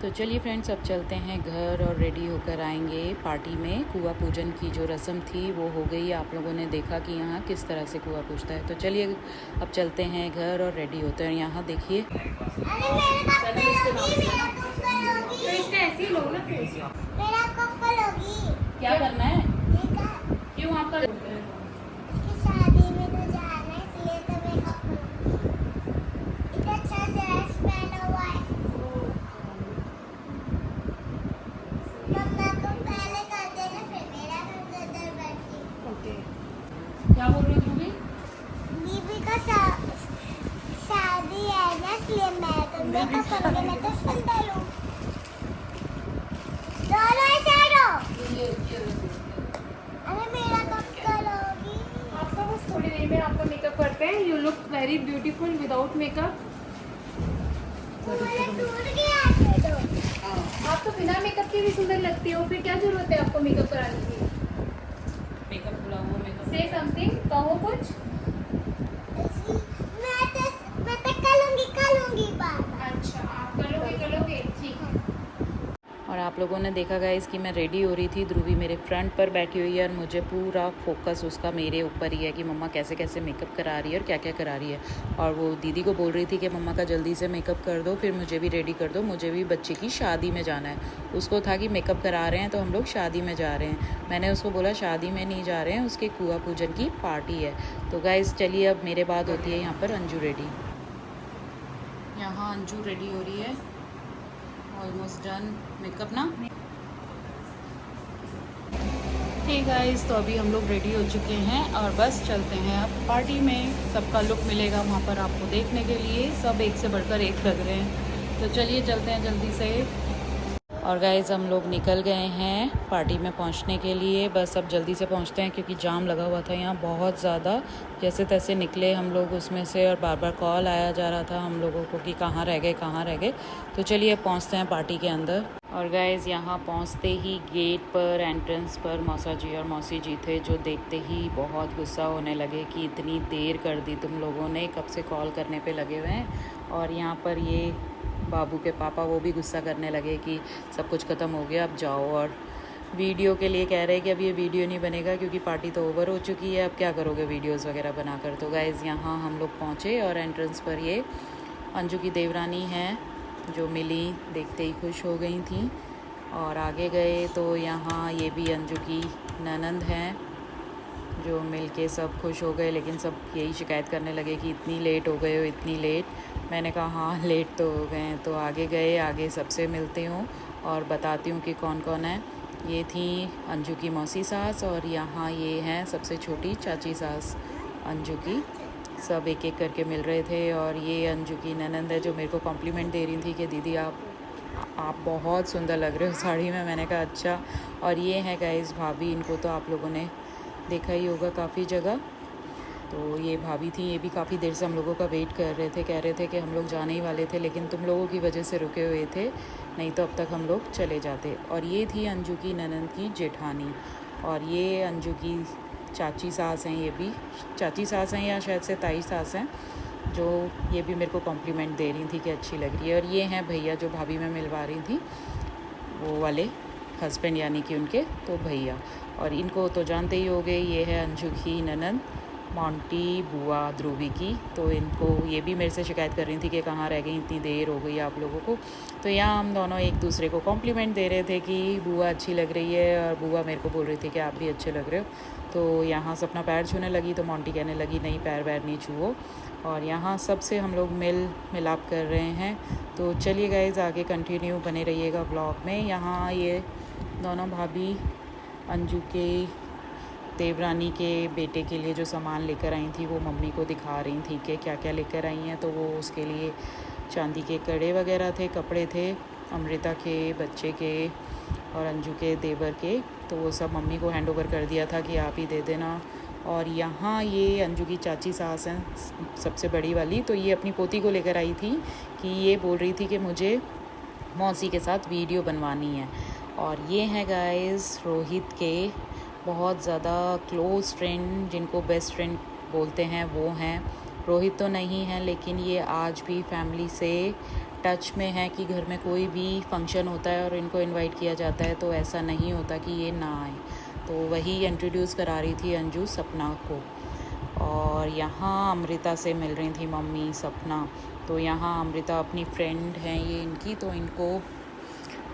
तो चलिए फ्रेंड्स, अब चलते हैं घर और रेडी होकर आएंगे पार्टी में। कुआं पूजन की जो रस्म थी वो हो गई। आप लोगों ने देखा कि यहाँ किस तरह से कुआं पूजता है। तो चलिए अब चलते हैं घर और रेडी होते हैं। यहाँ देखिए, क्या करना है, क्यों आपका शादी में तो जाना है, इसलिए तो मेकअप इतना अच्छा ड्रेस पहना हुआ है। मम्मा को पहले कर देना, फिर मेरा कर देना बैठी। ओके, क्या बोल रही हो ध्रुवी? बीबी का शादी है ना, इसलिए मैं तो मेकअप करूँगी। मैं तो सुंदर हूँ। दोनों ऐसे हटो। अरे मेरा कब करोगी? आपका बस थोड़ी देर में आपका मेकअप करते हैं। You look very beautiful without makeup. मुझे टूट गया है तो। आप तो बिना मेकअप के भी सुंदर लगती हो, फिर क्या जरूरत है आपको मेकअप कराने की? मेकअप बुला हुआ मेकअप। से समथिंग, कहो कुछ। मैं तो करूँगी बाबा। अच्छा, आप करोगे ठीक है। और आप लोगों ने देखा गाइस कि मैं रेडी हो रही थी। ध्रुवी मेरे फ्रंट पर बैठी हुई है और मुझे पूरा फोकस उसका मेरे ऊपर ही है कि मम्मा कैसे कैसे मेकअप करा रही है और क्या क्या करा रही है। और वो दीदी को बोल रही थी कि मम्मा का जल्दी से मेकअप कर दो, फिर मुझे भी रेडी कर दो, मुझे भी बच्चे की शादी में जाना है। उसको था कि मेकअप करा रहे हैं तो हम लोग शादी में जा रहे हैं। मैंने उसको बोला शादी में नहीं जा रहे हैं, उसके कुआं पूजन की पार्टी है। तो गाइस चलिए, अब मेरे बाद होती है यहाँ पर अंजू रेडी। यहाँ अंजू रेडी हो रही है, ऑलमोस्ट डन मेकअप ना। हे गाइस, तो अभी हम लोग रेडी हो चुके हैं और बस चलते हैं अब पार्टी में। सबका लुक मिलेगा वहाँ पर आपको देखने के लिए। सब एक से बढ़कर एक लग रहे हैं। तो चलिए चलते हैं जल्दी से। और गाइस, हम लोग निकल गए हैं पार्टी में पहुंचने के लिए। बस अब जल्दी से पहुंचते हैं क्योंकि जाम लगा हुआ था यहाँ बहुत ज़्यादा। जैसे तैसे निकले हम लोग उसमें से और बार बार कॉल आया जा रहा था हम लोगों को कि कहाँ रह गए। तो चलिए पहुंचते हैं पार्टी के अंदर। और गाइस, यहाँ पहुंचते ही गेट पर, एंट्रेंस पर मौसा जी और मौसी जी थे, जो देखते ही बहुत गुस्सा होने लगे कि इतनी देर कर दी तुम लोगों ने, कब से कॉल करने पे लगे हुए हैं। और यहाँ पर ये बाबू के पापा वो भी गुस्सा करने लगे कि सब कुछ ख़त्म हो गया, अब जाओ। और वीडियो के लिए कह रहे हैं कि अब ये वीडियो नहीं बनेगा क्योंकि पार्टी तो ओवर हो चुकी है, अब क्या करोगे वीडियोस वगैरह बनाकर। तो गाइज़, यहाँ हम लोग पहुँचे और एंट्रेंस पर ये अंजू की देवरानी हैं जो मिली, देखते ही खुश हो गई थी। और आगे गए तो यहाँ ये भी अंजू की ननंद हैं जो मिलके सब खुश हो गए। लेकिन सब यही शिकायत करने लगे कि इतनी लेट हो गए हो, इतनी लेट। मैंने कहा हाँ लेट तो हो गए हैं। तो आगे गए, आगे सबसे मिलती हूँ और बताती हूँ कि कौन कौन है। ये थी अंजू की मौसी सास और यहाँ ये हैं सबसे छोटी चाची सास अंजू की। सब एक एक करके मिल रहे थे। और ये अंजू की ननंद है जो मेरे को कॉम्प्लीमेंट दे रही थी कि दीदी आप बहुत सुंदर लग रहे हो साड़ी में। मैंने कहा अच्छा। और ये है गाइस भाभी, इनको तो आप लोगों ने देखा ही होगा काफ़ी जगह। तो ये भाभी थी, ये भी काफ़ी देर से हम लोगों का वेट कर रहे थे। कह रहे थे कि हम लोग जाने ही वाले थे लेकिन तुम लोगों की वजह से रुके हुए थे, नहीं तो अब तक हम लोग चले जाते। और ये थी अंजू की ननंद की जेठानी। और ये अंजू की चाची सास हैं, ये भी चाची सास हैं या शायद से ताई सास हैं, जो ये भी मेरे को कॉम्प्लीमेंट दे रही थी कि अच्छी लग रही है। और ये हैं भैया जो भाभी में मिलवा रही थी, वो वाले हस्बैंड यानी कि उनके तो भैया। और इनको तो जानते ही हो गए, ये है अंजू की ननंद मोंटी बुआ ध्रुवी की। तो इनको ये भी मेरे से शिकायत कर रही थी कि कहाँ रह गई, इतनी देर हो गई आप लोगों को। तो यहाँ हम दोनों एक दूसरे को कॉम्प्लीमेंट दे रहे थे कि बुआ अच्छी लग रही है और बुआ मेरे को बोल रही थी कि आप भी अच्छे लग रहे हो। तो यहाँ से अपना पैर छूने लगी तो मोंटी कहने लगी नहीं, पैर वैर नहीं छुओ। और यहाँ सबसे हम लोग मिलाप कर रहे हैं। तो चलिए गाइज, आगे कंटिन्यू बने रहिएगा ब्लॉग में। यहाँ ये दोनों भाभी अंजू के देवरानी के बेटे के लिए जो सामान लेकर आई थी वो मम्मी को दिखा रही थी कि क्या क्या लेकर आई हैं। तो वो उसके लिए चांदी के कड़े वगैरह थे, कपड़े थे, अमृता के बच्चे के और अंजू के देवर के। तो वो सब मम्मी को हैंड ओवर कर दिया था कि आप ही दे देना। और यहाँ ये अंजू की चाची सास हैं सबसे बड़ी वाली, तो ये अपनी पोती को लेकर आई थी कि ये बोल रही थी कि मुझे मौसी के साथ वीडियो बनवानी है। और ये हैं गाइस रोहित के बहुत ज़्यादा क्लोज़ फ्रेंड, जिनको बेस्ट फ्रेंड बोलते हैं, वो हैं रोहित तो नहीं है, लेकिन ये आज भी फैमिली से टच में है कि घर में कोई भी फंक्शन होता है और इनको इनवाइट किया जाता है तो ऐसा नहीं होता कि ये ना आए। तो वही इंट्रोड्यूस करा रही थी अंजू सपना को, और यहाँ अमृता से मिल रही थी मम्मी सपना। तो यहाँ अमृता अपनी फ्रेंड हैं ये इनकी, तो इनको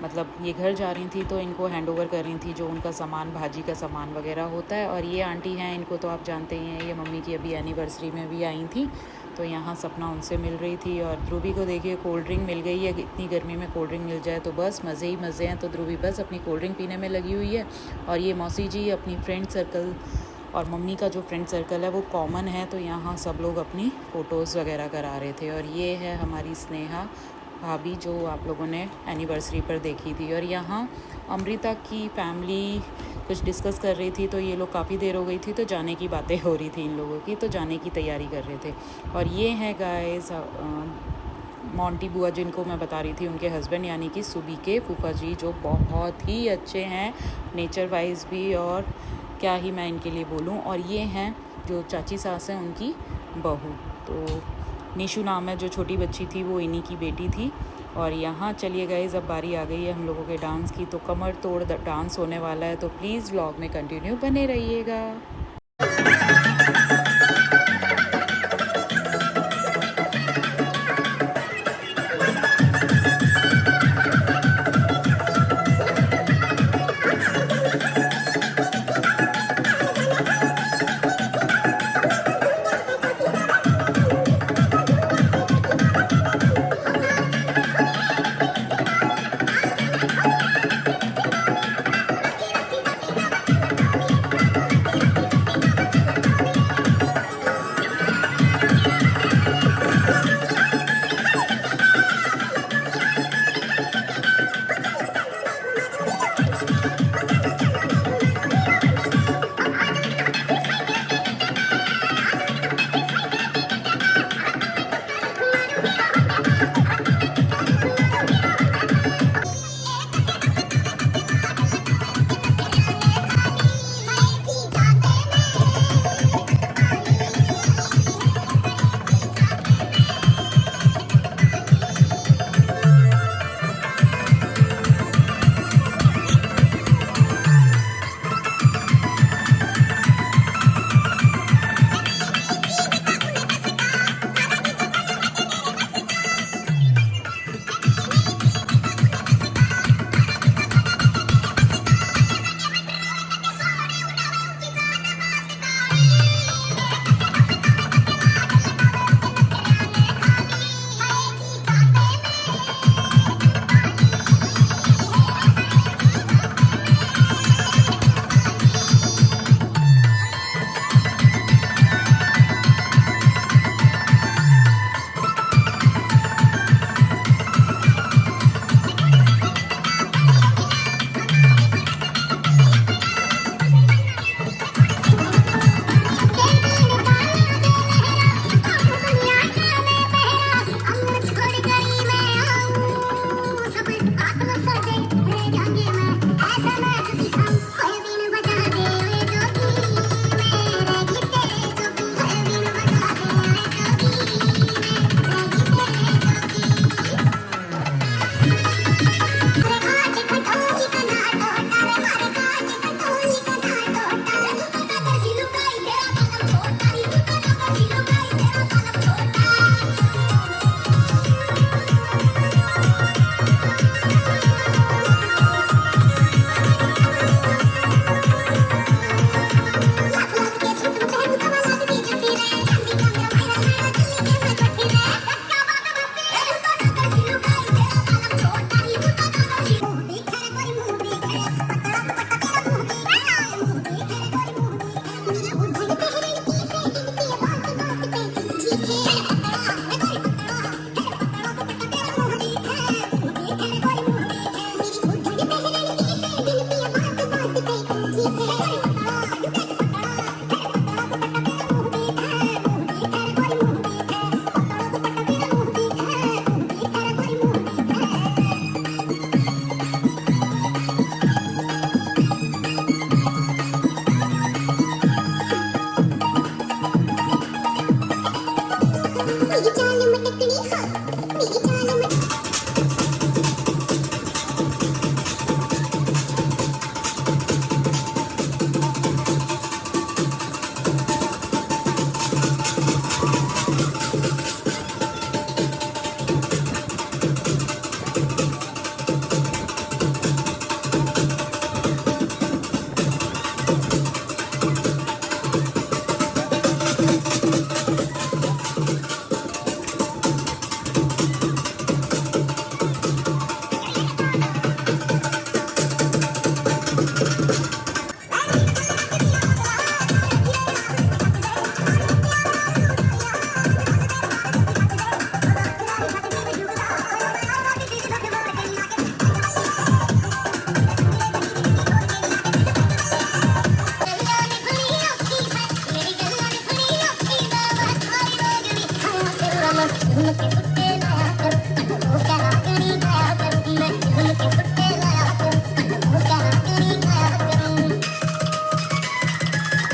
मतलब ये घर जा रही थी तो इनको हैंड ओवर कर रही थी जो उनका सामान, भाजी का सामान वगैरह होता है। और ये आंटी हैं, इनको तो आप जानते ही हैं, ये मम्मी की अभी एनिवर्सरी में भी आई थी, तो यहाँ सपना उनसे मिल रही थी। और ध्रुवी को देखिए कोल्ड ड्रिंक मिल गई है, इतनी गर्मी में कोल्ड ड्रिंक मिल जाए तो बस मज़े ही मज़े हैं। तो ध्रुवी बस अपनी कोल्ड ड्रिंक पीने में लगी हुई है। और ये मौसी जी अपनी फ्रेंड सर्कल और मम्मी का जो फ्रेंड सर्कल है वो कॉमन है, तो यहाँ सब लोग अपनी फ़ोटोज़ वगैरह करा रहे थे। और ये है हमारी स्नेहा भाभी जो आप लोगों ने एनिवर्सरी पर देखी थी। और यहाँ अमृता की फैमिली कुछ डिस्कस कर रही थी, तो ये लोग काफ़ी देर हो गई थी तो जाने की बातें हो रही थी इन लोगों की, तो जाने की तैयारी कर रहे थे। और ये है गाइस मोंटी बुआ जिनको मैं बता रही थी, उनके हस्बैंड यानी कि सुबी के फूफा जी, जो बहुत ही अच्छे हैं नेचर वाइज भी, और क्या ही मैं इनके लिए बोलूं। और ये हैं जो चाची सास हैं उनकी बहू, तो निशु नाम है जो छोटी बच्ची थी वो इन्हीं की बेटी थी। और यहाँ चलिए गाइस अब बारी आ गई है हम लोगों के डांस की, तो कमर तोड़ डांस होने वाला है, तो प्लीज़ व्लॉग में कंटिन्यू बने रहिएगा।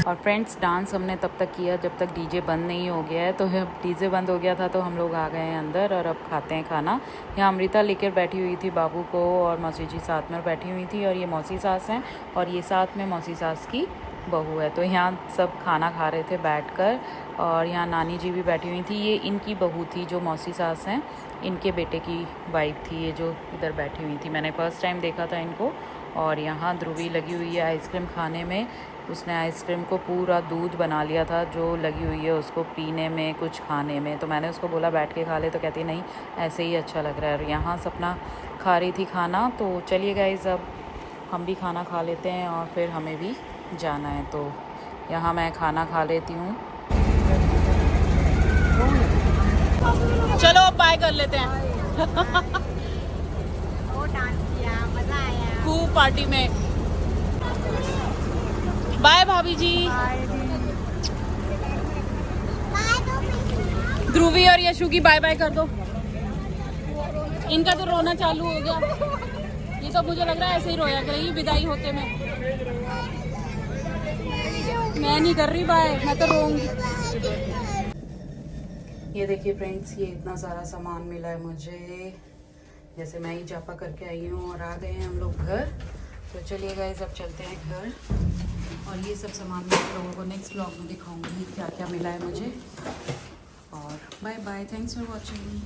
और फ्रेंड्स डांस हमने तब तक किया जब तक डीजे बंद नहीं हो गया है। तो अब डीजे बंद हो गया था तो हम लोग आ गए हैं अंदर और अब खाते हैं खाना। यहाँ अमृता लेकर बैठी हुई थी बाबू को और मौसी जी साथ में बैठी हुई थी और ये मौसी सास हैं और ये साथ में मौसी सास की बहू है। तो यहाँ सब खाना खा रहे थे बैठकर और यहाँ नानी जी भी बैठी हुई थी। ये इनकी बहू थी जो मौसी सास हैं, इनके बेटे की वाइफ थी ये जो इधर बैठी हुई थी। मैंने फ़र्स्ट टाइम देखा था इनको। और यहाँ ध्रुवी लगी हुई है आइसक्रीम खाने में। उसने आइसक्रीम को पूरा दूध बना लिया था जो लगी हुई है उसको पीने में कुछ खाने में। तो मैंने उसको बोला बैठ के खा ले तो कहती नहीं ऐसे ही अच्छा लग रहा है। और यहाँ सपना खा रही थी खाना। तो चलिए गाइस अब हम भी खाना खा लेते हैं और फिर हमें भी जाना है। तो यहाँ मैं खाना खा लेती हूँ। चलो अब बाय कर लेते हैं। वो डांस किया, मजा आया। खूब पार्टी में। बाय भाभी जी। ध्रुवी और यशु की बाय बाय कर दो। इनका तो रोना चालू हो गया। ये तो मुझे लग रहा है ऐसे ही रोया करेगी विदाई होते में। मैं नहीं कर रही बाय, मैं तो रोऊंगी। ये देखिए फ्रेंड्स ये इतना सारा सामान मिला है मुझे। जैसे मैं ही जापा करके आई हूँ और आ गए हैं हम लोग घर। तो चलिए गाइस अब चलते हैं घर। और ये सब सामान मैं आप लोगों को नेक्स्ट व्लॉग में दिखाऊंगी क्या क्या मिला है मुझे। और bye bye, thanks for watching.